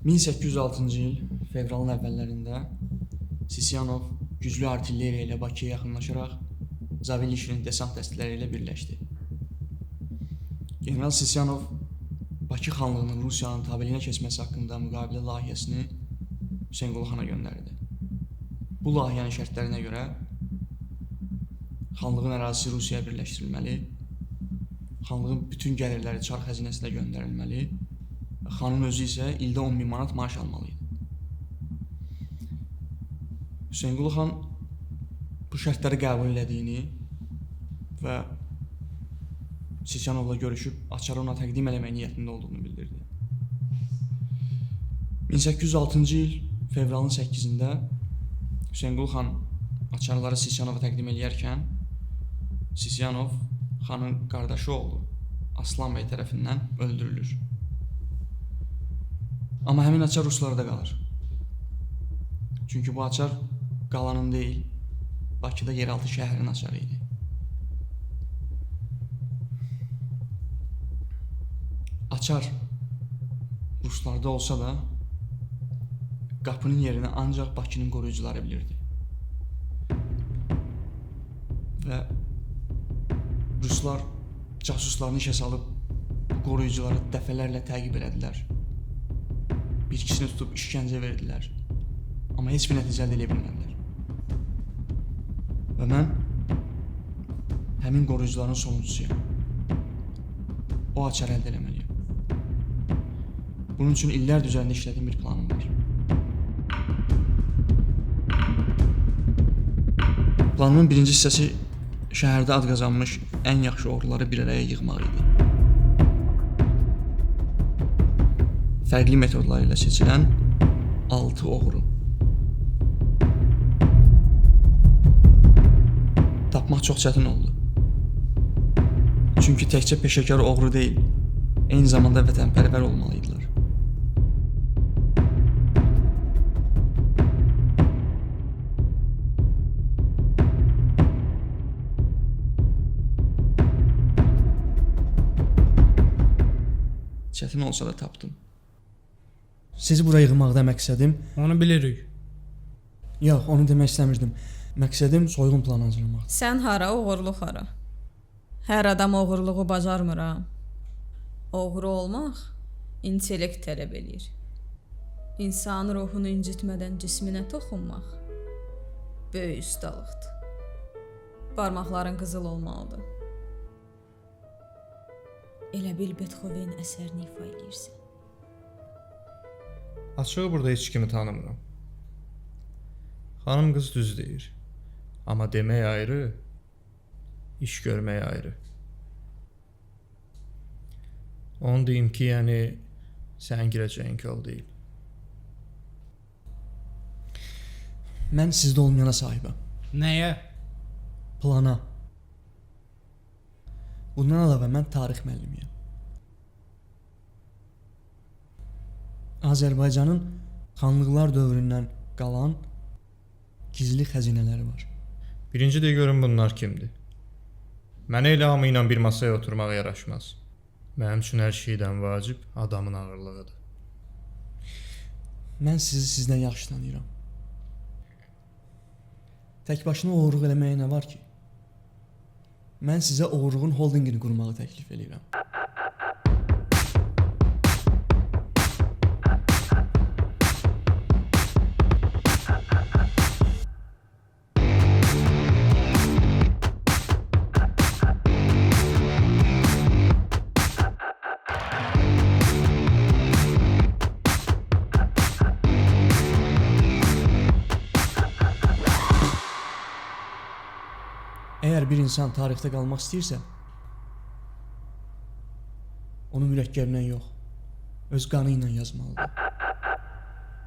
1806-cı il fevralın əvvəllərində Sisyanov güclü artilleriya ilə Bakıya yaxınlaşaraq Zavilişinin desant dəstələri ilə birləşdi. General Sisyanov Bakı xanlığının Rusiyanın tabeliyinə keçməsi haqqında müqavilə layihəsini Hüseynqulu xana göndərdi. Bu layihənin şərtlərinə görə xanlığın ərazisi Rusiyaya birləşdirilməli, xanlığın bütün gəlirləri Çar xəzinəsinə göndərilməli və xanın özü isə ildə 10.000 manat maaş almalı idi. Hüseynqulu xan bu şərtləri qəbul elədiyini və Sisyanovla görüşüb açarı ona təqdim eləmək niyyətində olduğunu bildirdi. 1806-cı il fevralın 8-də Hüseynqulu xan açarları Sisyanova təqdim eləyərkən Sisyanov xanın qardaşı oğlu Aslan bəy tərəfindən öldürülür. Amma həmin açar ruslarda qalır. Çünki bu açar qalanın deyil, Bakıda yeraltı şəhərin açarı idi. Açar ruslarda olsa da qapının yerini ancaq Bakının qoruyucuları bilirdi. Və ruslar casuslarını işə salıb bu qoruyucuları dəfələrlə təqib elədilər. Bir ikisini tutub işgəncə verdilər. Amma heç bir nəticə əldə edə bilmədilər. Və mən həmin qoruyucuların sonuncusuyam. O açarı əldə eləməliyəm. Bunun üçün illər üzərində işlədiyim bir planım var. Planımın birinci hissəsi şəhərdə ad qazanmış ən yaxşı oğruları bir araya yığmaq idi. Fərqli metodlar ilə seçilən 6 oğru. Tapmaq çox çətin oldu. Çünki təkcə peşəkar oğru deyil, eyni zamanda vətənpərvər olmalıydılar. Çətin olsa da tapdım. Sizi bura yığmaqda məqsədim... Onu bilirik. Yox, onu demək istəmirdim. Məqsədim soyğun planı hazırlamaq. Sən hara, oğurluq hara? Hər adam oğurluğu bacarmır ha. Oğru olmaq intellekt tələb eləyir. İnsan ruhunu incitmədən cisminə toxunmaq böyük ustalıqdır. Barmaqların qızıl olmalıdır. Elə bil Beethoven əsərini ifa edirsən. Açığı burada heç kimi tanımıram. Xanım qız düz deyir. Amma demək ayrı, iş görmək ayrı. Onu deyim ki, yəni sən girəcəyin kol deyil. Mən sizdə olmayana sahibəm. Nəyə? Plana. Bundan əlavə mən tarix müəllimiyəm. Azərbaycanın xanlıqlar dövründən qalan gizli xəzinələri var. Birinci də görün bunlar kimdir. Mənə elə hamı ilə bir masaya oturmağa yaraşmaz. Mənim üçün hər şeydən vacib adamın ağırlığıdır. Mən sizi sizdən yaxşı tanıyıram. Tək başına oğurluq eləməyə nə var ki? Mən sizə oğurluğun holdingini qurmağı təklif edirəm. Əgər bir insan tarixdə qalmaq istəyirsə, onu mürəkkəblə yox, öz qanı ilə yazmalıdır.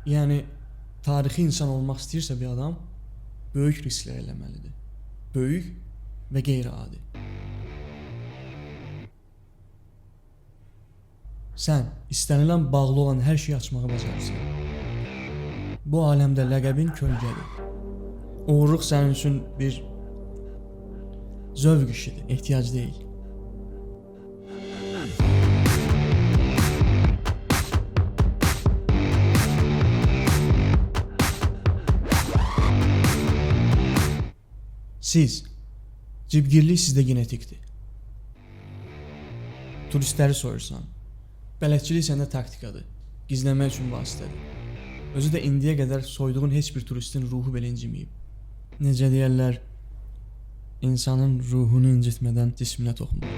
Yəni, tarixi insan olmaq istəyirsə bir adam, böyük risklər eləməlidir. Böyük və qeyri-adi. Sən istənilən bağlı olan hər şeyi açmağı bacarırsan. Bu aləmdə ləqəbin kölgədir. Oğurluq sənin üçün bir zövq işidir, ehtiyac deyil. cibgirlik sizdə genetikdir. Turistləri soyursan. Bələdçilik səndə taktikadır. Gizlənmək üçün vasitədir. Özü də indiyə qədər soyduğun heç bir turistin ruhu belə inciməyib. Necə deyərlər, insanın ruhunu incitmədən cisminə toxunur.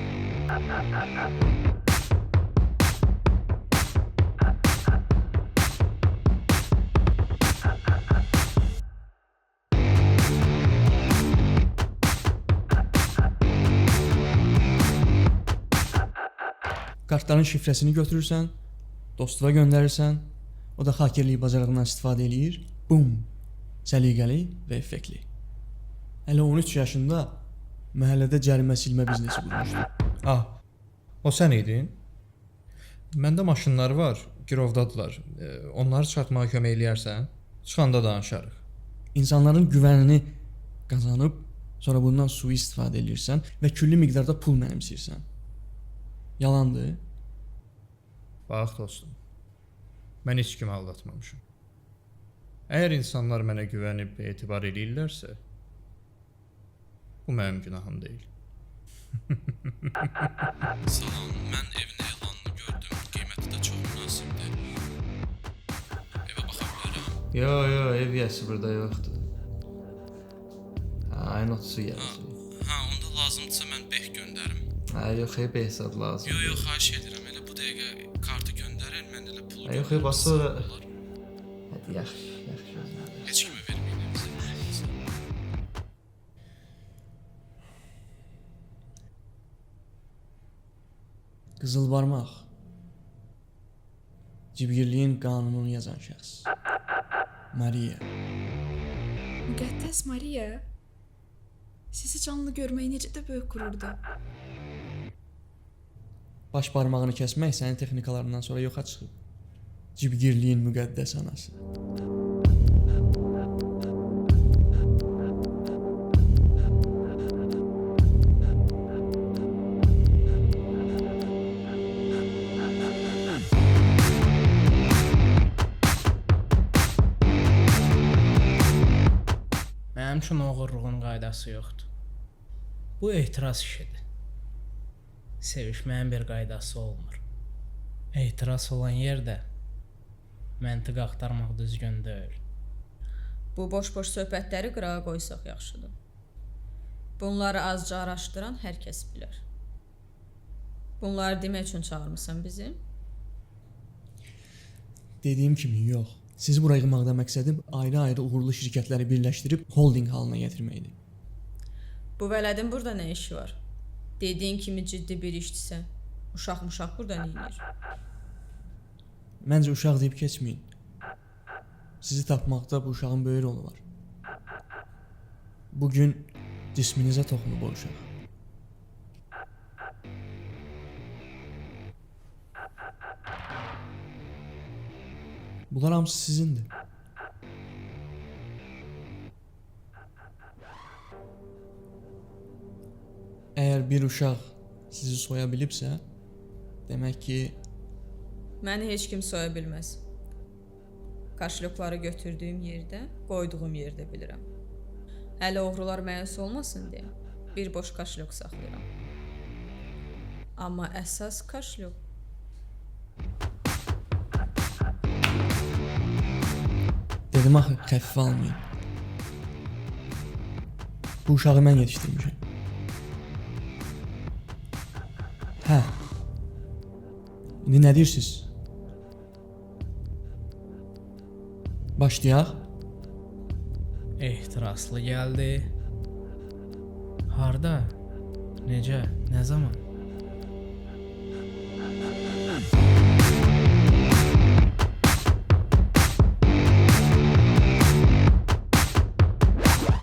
Kartların şifrəsini götürürsən, dostuna göndərirsən, o da hakerlik bacarığından istifadə eləyir. Bum! Səliqəli və effektli. Hələ 13 yaşında məhəllədə cərimə silmə biznesi qurmuşdu. O sən idin? Məndə maşınlar var, girovdadılar. Onları çıxartmağa kömək eləyərsən, çıxanda danışarıq. İnsanların güvənini qazanıb, sonra bundan sui-istifadə eləyirsən və külli miqdarda pul mənimsəyirsən. Yalandır. Bax dostum, mən heç kimi aldatmamışam. Əgər insanlar mənə güvənib etibar eləyirlərsə, bu mənim günahım deyil. Salam, mən evin elanını gördüm. Qiyməti də çox münasibdir. Evə baxa bilərəm. Yo, ev yəsi burada yoxdur. Ayın 30-u gələcək. Onda lazımdırsa mən beh göndərim. Yox, hesab lazım. Yo, xahiş edirəm. Elə bu dəqiqə kartı göndərin, mən elə pul Yox, bas sonra. Hadi yaxşı. Heç kimə verməyin bizə. Qızılbarmaq. Cibgirliyin qanununu yazan şəxs. Maria. Müqəddəs Maria, sizi canlı görmək necə də böyük qürurdur. Baş barmağını kəsmək sənin texnikalarından sonra yoxa çıxıb. Cibgirliyin müqəddəs anası. Mənim üçün oğurluğun qaydası yoxdur. Bu etiraz işidir. Sevişməyin bir qaydası olmur. Etiraz olan yerdə məntiq axtarmaq düzgün deyil. Bu boş-boş söhbətləri qırağa qoysaq yaxşıdır. Bunları azca araşdıran hər kəs bilər. Bunları demək üçün çağırmısan bizi? Dediyim kimi yox. Sizi bura yığmaqda məqsədim ayrı-ayrı uğurlu şirkətləri birləşdirib holding halına gətirməkdir. Bu vələdin burada nə işi var? Dediyin kimi ciddi bir işdirsə, uşaq-muşaq burada nə edir? Məncə uşaq deyib keçməyin. Sizi tapmaqda bu uşağın böyük rolu var. Bugün cisminizə toxunub o uşaq. Bunlar hamısı sizindir. Əgər bir uşaq sizi soya bilibsə, demək ki, Məni heç kim soya bilməz. Kaşlyokları götürdüyüm yerdə, qoyduğum yerdə bilirəm. Hələ oğrular məyus olmasın deyə bir boş kaşlyok saxlayıram. Amma əsas kaşlyok. dedim axı, xəfifə almayın. Bu uşağı mən yetişdirmişəm. Hə. İndi nə deyirsiniz? Başlayaq. Ehtiraslı gəldi. Harda? Necə? Nə zaman?